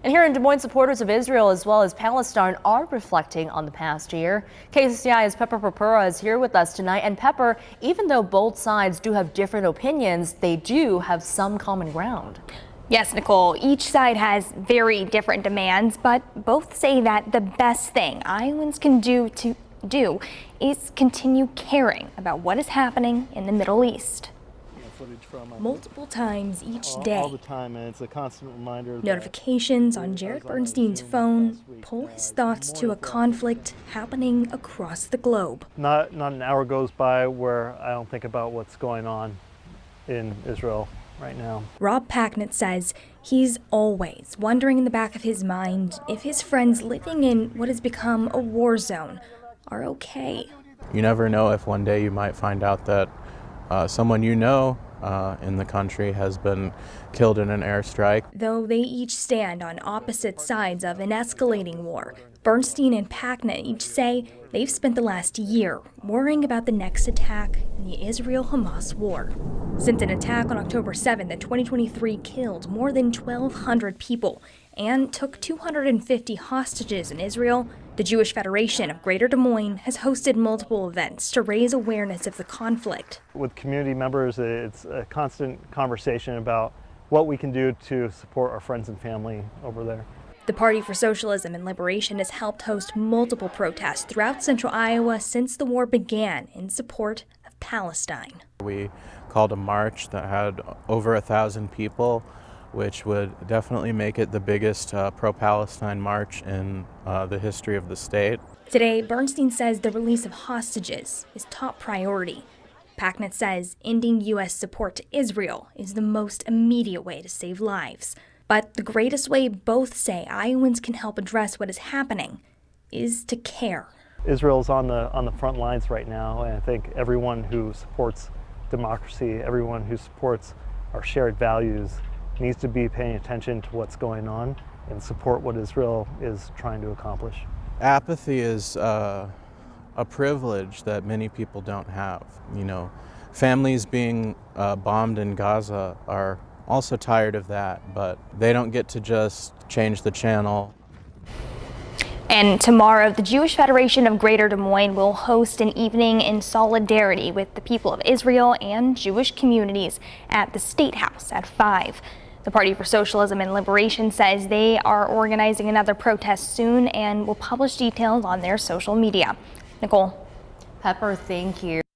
And here in Des Moines, supporters of Israel as well as Palestine are reflecting on the past year. KCCI's Pepper Purpura is here with us tonight. And Pepper, even though both sides do have different opinions, they do have some common ground. Yes, Nicole, each side has very different demands, but both say that the best thing Iowans can do is continue caring about what is happening in the Middle East. Multiple times each day, all the time, and it's a constant reminder. Notifications on Jared Bernstein's phone pull his thoughts to a conflict happening across the globe. Not an hour goes by where I don't think about what's going on in Israel right now. Rob Packnett says he's always wondering in the back of his mind if his friends living in what has become a war zone are okay. You never know if one day you might find out that someone you know in the country has been killed in an airstrike. Though they each stand on opposite sides of an escalating war, Bernstein and Packnett each say they've spent the last year worrying about the next attack in the Israel-Hamas war. Since an attack on October 7th in 2023 killed more than 1,200 people and took 250 hostages in Israel, the Jewish Federation of Greater Des Moines has hosted multiple events to raise awareness of the conflict. With community members, it's a constant conversation about what we can do to support our friends and family over there. The Party for Socialism and Liberation has helped host multiple protests throughout central Iowa since the war began in support of Palestine. We called a march that had over 1,000 people, which would definitely make it the biggest pro-Palestine march in the history of the state. Today, Bernstein says the release of hostages is top priority. Packnett says ending U.S. support to Israel is the most immediate way to save lives. But the greatest way both say Iowans can help address what is happening is to care. Israel's on the front lines right now, and I think everyone who supports democracy, everyone who supports our shared values needs to be paying attention to what's going on and support what Israel is trying to accomplish. Apathy is a privilege that many people don't have. You know, families being bombed in Gaza are also tired of that, but they don't get to just change the channel. And tomorrow, the Jewish Federation of Greater Des Moines will host an evening in solidarity with the people of Israel and Jewish communities at the State House at 5. The Party for Socialism and Liberation says they are organizing another protest soon and will publish details on their social media. Nicole. Pepper, thank you.